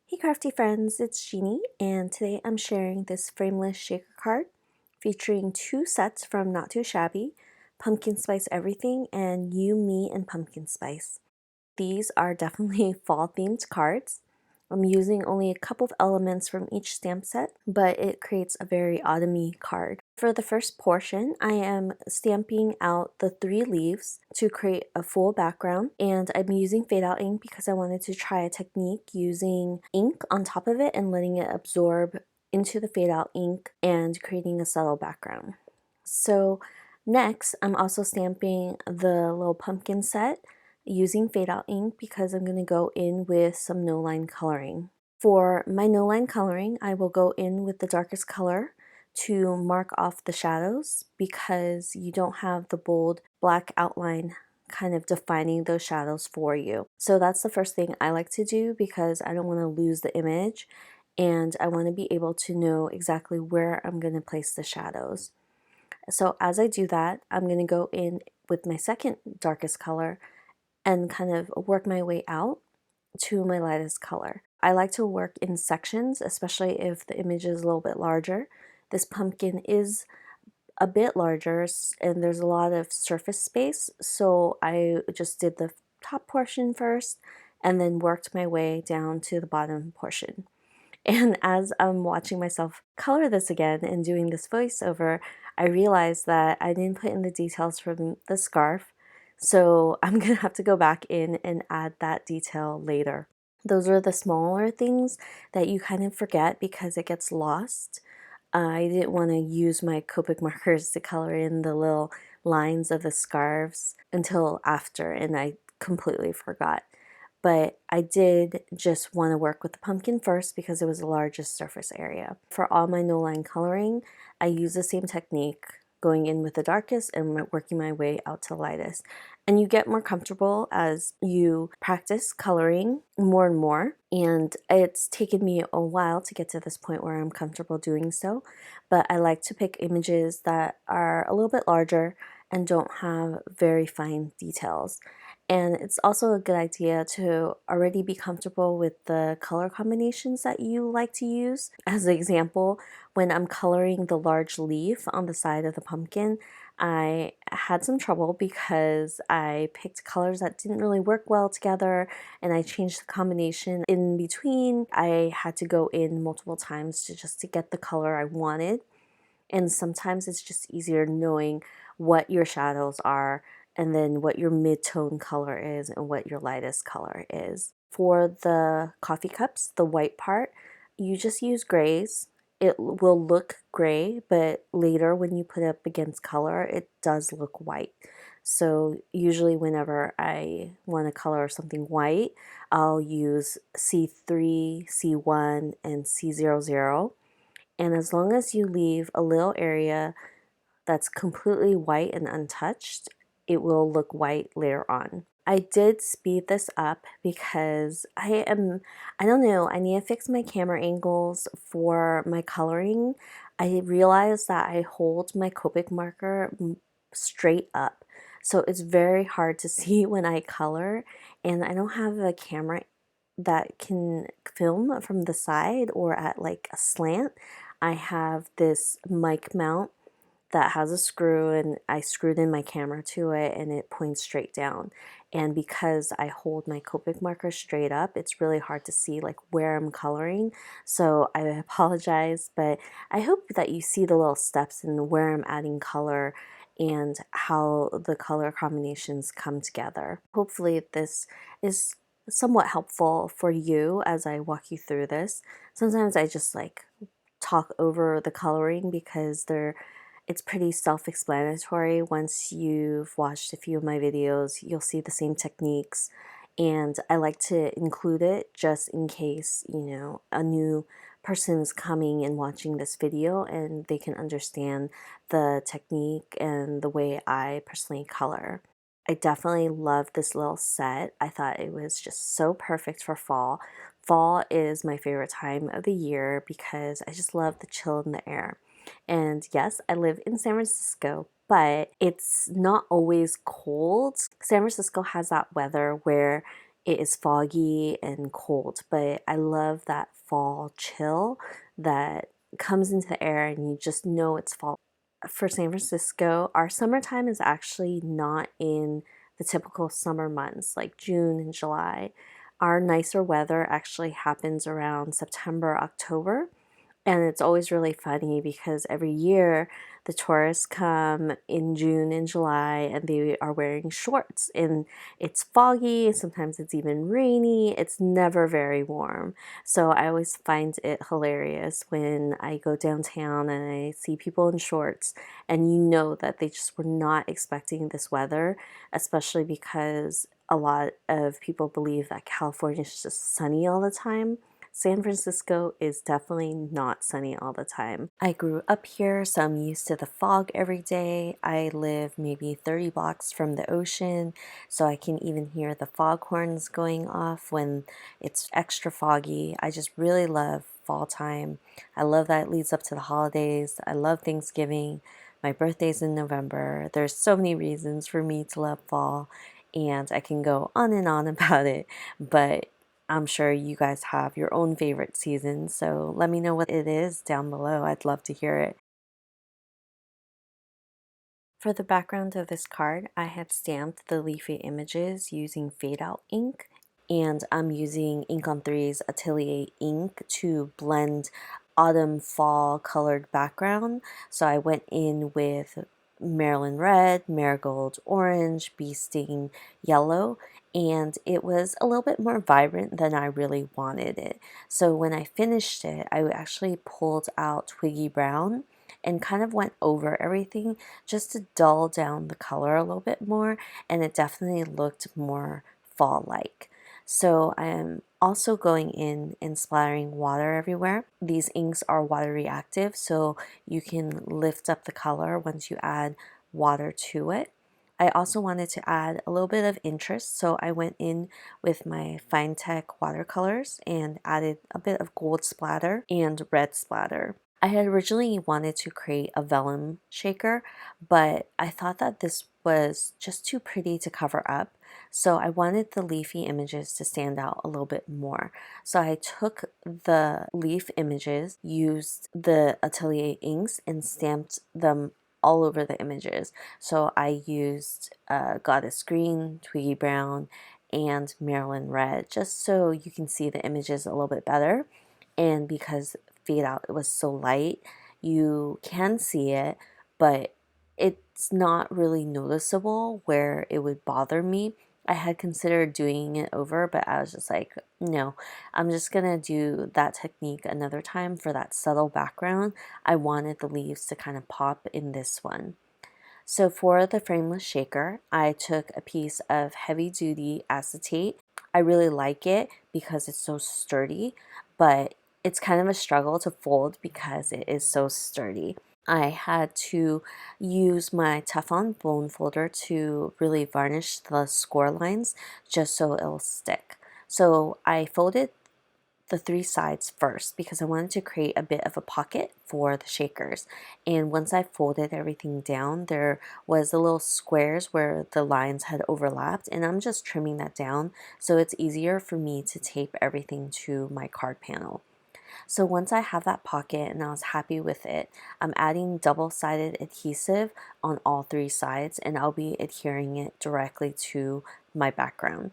Hey crafty friends, it's Jeannie, and today I'm sharing this frameless shaker card featuring two sets from Not Too Shabby, Pumpkin Spice Everything and You, Me, and Pumpkin Spice. These are definitely fall themed cards. I'm using only a couple of elements from each stamp set, but it creates a very autumny card. For the first portion, I am stamping out the 3 leaves to create a full background, and I'm using Fadeout ink because I wanted to try a technique using ink on top of it and letting it absorb into the Fadeout ink and creating a subtle background. So next, I'm also stamping the little pumpkin set using Fadeout ink because I'm going to go in with some no-line coloring. For my no-line coloring, I will go in with the darkest color to mark off the shadows because you don't have the bold black outline kind of defining those shadows for you. So that's the first thing I like to do because I don't want to lose the image and I want to be able to know exactly where I'm going to place the shadows. So as I do that, I'm going to go in with my second darkest color and kind of work my way out to my lightest color. I like to work in sections, especially if the image is a little bit larger. This pumpkin is a bit larger and there's a lot of surface space, so I just did the top portion first and then worked my way down to the bottom portion. And as I'm watching myself color this again and doing this voiceover, I realized that I didn't put in the details from the scarf, so I'm gonna have to go back in and add that detail later. Those are the smaller things that you kind of forget because it gets lost. I didn't want to use my Copic markers to color in the little lines of the scarves until after, and I completely forgot. But I did just want to work with the pumpkin first because it was the largest surface area. For all my no-line coloring, I use the same technique, going in with the darkest and working my way out to the lightest. And you get more comfortable as you practice coloring more and more. And it's taken me a while to get to this point where I'm comfortable doing so. But I like to pick images that are a little bit larger and don't have very fine details. And it's also a good idea to already be comfortable with the color combinations that you like to use. As an example, when I'm coloring the large leaf on the side of the pumpkin, I had some trouble because I picked colors that didn't really work well together and I changed the combination in between. I had to go in multiple times to get the color I wanted. And sometimes it's just easier knowing what your shadows are and then what your mid-tone color is and what your lightest color is. For the coffee cups, the white part, you just use grays. It will look gray, but later when you put it up against color, it does look white. So usually whenever I want to color something white, I'll use C3, C1, and C00. And as long as you leave a little area that's completely white and untouched, it will look white later on. I did speed this up because I don't know, I need to fix my camera angles for my coloring. I realized that I hold my Copic marker straight up. So it's very hard to see when I color, and I don't have a camera that can film from the side or at like a slant. I have this mic mount that has a screw and I screwed in my camera to it and it points straight down. And because I hold my Copic marker straight up, it's really hard to see like where I'm coloring. So I apologize, but I hope that you see the little steps in where I'm adding color and how the color combinations come together. Hopefully this is somewhat helpful for you as I walk you through this. Sometimes I just like talk over the coloring because it's pretty self-explanatory. Once you've watched a few of my videos, you'll see the same techniques, and I like to include it just in case, you know, a new person is coming and watching this video and they can understand the technique and the way I personally color. I definitely love this little set. I thought it was just so perfect for fall. Fall is my favorite time of the year because I just love the chill in the air. And yes, I live in San Francisco, but it's not always cold. San Francisco has that weather where it is foggy and cold, but I love that fall chill that comes into the air and you just know it's fall. For San Francisco, our summertime is actually not in the typical summer months like June and July. Our nicer weather actually happens around September, October. And it's always really funny because every year the tourists come in June and July and they are wearing shorts and it's foggy, sometimes it's even rainy, it's never very warm. So I always find it hilarious when I go downtown and I see people in shorts and you know that they just were not expecting this weather, especially because a lot of people believe that California is just sunny all the time. San Francisco is definitely not sunny all the time. I grew up here, so I'm used to the fog every day. I live maybe 30 blocks from the ocean, so I can even hear the foghorns going off when it's extra foggy. I just really love fall time. I love that it leads up to the holidays. I love Thanksgiving. My birthday's in November. There's so many reasons for me to love fall, and I can go on and on about it, but I'm sure you guys have your own favorite season, so let me know what it is down below. I'd love to hear it. For the background of this card, I had stamped the leafy images using Fadeout Ink, and I'm using Ink on 3's Atelier Ink to blend autumn fall colored background. So I went in with Marilyn red, Marigold orange, bee sting yellow, and it was a little bit more vibrant than I really wanted it. So when I finished it, I actually pulled out Twiggy Brown and kind of went over everything just to dull down the color a little bit more, and it definitely looked more fall-like. So I am also going in and splattering water everywhere. These inks are water reactive, so you can lift up the color once you add water to it. I also wanted to add a little bit of interest, so I went in with my Finetec watercolors and added a bit of gold splatter and red splatter. I had originally wanted to create a vellum shaker, but I thought that this was just too pretty to cover up, so I wanted the leafy images to stand out a little bit more. So I took the leaf images, used the Atelier inks, and stamped them all over the images. So I used Goddess Green, Twiggy Brown, and Marilyn Red, just so you can see the images a little bit better. And because Fade Out was so light, you can see it, but it's not really noticeable where it would bother me. I had considered doing it over, but I was just like, no, I'm just gonna do that technique another time for that subtle background. I wanted the leaves to kind of pop in this one. So for the frameless shaker, I took a piece of heavy duty acetate. I really like it because it's so sturdy, but it's kind of a struggle to fold because it is so sturdy. I had to use my Teflon bone folder to really varnish the score lines just so it'll stick. So I folded the three sides first because I wanted to create a bit of a pocket for the shakers. And once I folded everything down, there was the little squares where the lines had overlapped, and I'm just trimming that down so it's easier for me to tape everything to my card panel. So once I have that pocket and I was happy with it, I'm adding double-sided adhesive on all three sides, and I'll be adhering it directly to my background.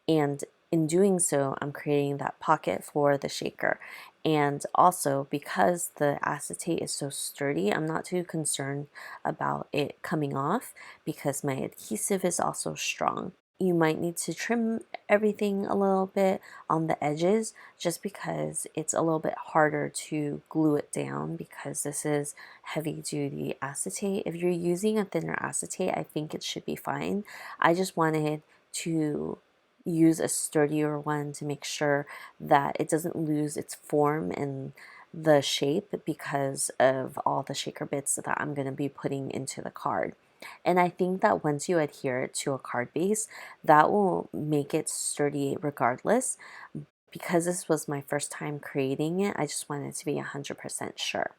And in doing so, I'm creating that pocket for the shaker. And also, because the acetate is so sturdy, I'm not too concerned about it coming off because my adhesive is also strong. You might need to trim everything a little bit on the edges just because it's a little bit harder to glue it down because this is heavy duty acetate. If you're using a thinner acetate, I think it should be fine. I just wanted to use a sturdier one to make sure that it doesn't lose its form and the shape because of all the shaker bits that I'm going to be putting into the card. And I think that once you adhere it to a card base, that will make it sturdy regardless. Because this was my first time creating it, I just wanted to be 100% sure.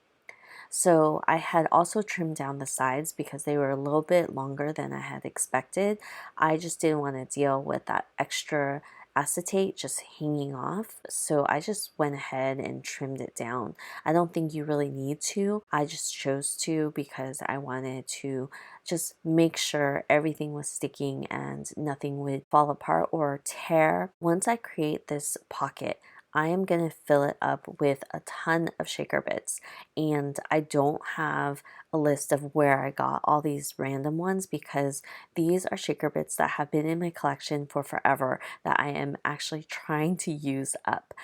So I had also trimmed down the sides because they were a little bit longer than I had expected. I just didn't want to deal with that extra acetate just hanging off, so I just went ahead and trimmed it down. I don't think you really need to. I just chose to because I wanted to just make sure everything was sticking and nothing would fall apart or tear. Once I create this pocket, I am going to fill it up with a ton of shaker bits, and I don't have a list of where I got all these random ones because these are shaker bits that have been in my collection for forever that I am actually trying to use up.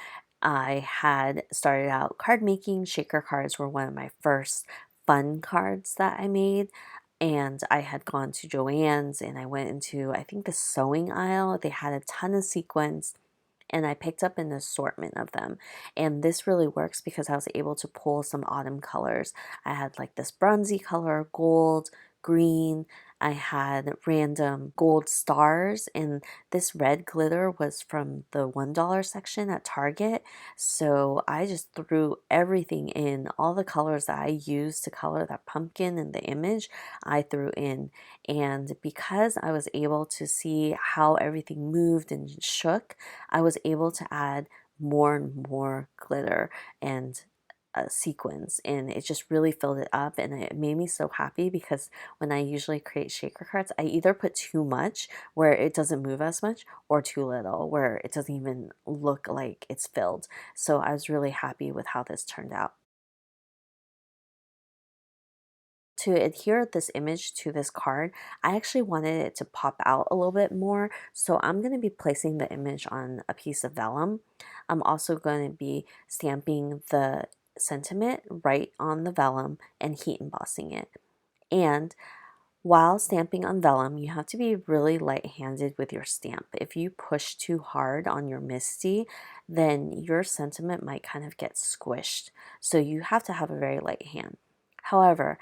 I had started out card making. Shaker cards were one of my first fun cards that I made. And I had gone to Joann's and I went into, I think, the sewing aisle. They had a ton of sequins and I picked up an assortment of them. And this really works because I was able to pull some autumn colors. I had like this bronzy color, gold, green. I had random gold stars, and this red glitter was from the $1 section at Target. So I just threw everything in, all the colors that I used to color that pumpkin in the image, I threw in. And because I was able to see how everything moved and shook, I was able to add more and more glitter and sequins, and it just really filled it up, and it made me so happy because when I usually create shaker cards, I either put too much where it doesn't move as much or too little where it doesn't even look like it's filled. So I was really happy with how this turned out. To adhere this image to this card, I actually wanted it to pop out a little bit more, so I'm going to be placing the image on a piece of vellum. I'm also going to be stamping the sentiment right on the vellum and heat embossing it. And while stamping on vellum, you have to be really light-handed with your stamp. If you push too hard on your MISTI, then your sentiment might kind of get squished. So you have to have a very light hand. However,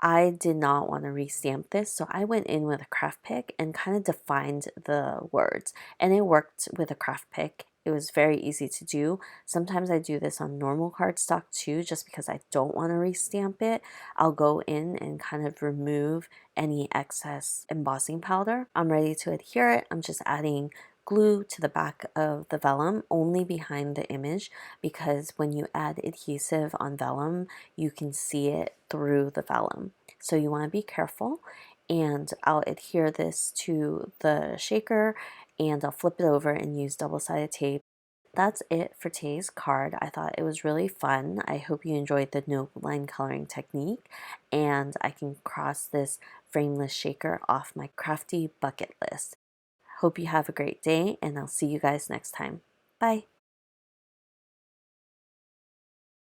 I did not want to restamp this, so I went in with a craft pick and kind of defined the words. And it worked with a craft pick. It was very easy to do. Sometimes I do this on normal cardstock too, just because I don't want to restamp it. I'll go in and kind of remove any excess embossing powder. I'm ready to adhere it. I'm just adding glue to the back of the vellum, only behind the image, because when you add adhesive on vellum, you can see it through the vellum. So you want to be careful, and I'll adhere this to the shaker and I'll flip it over and use double-sided tape. That's it for today's card. I thought it was really fun. I hope you enjoyed the no line coloring technique, and I can cross this frameless shaker off my crafty bucket list. Hope you have a great day, and I'll see you guys next time. Bye.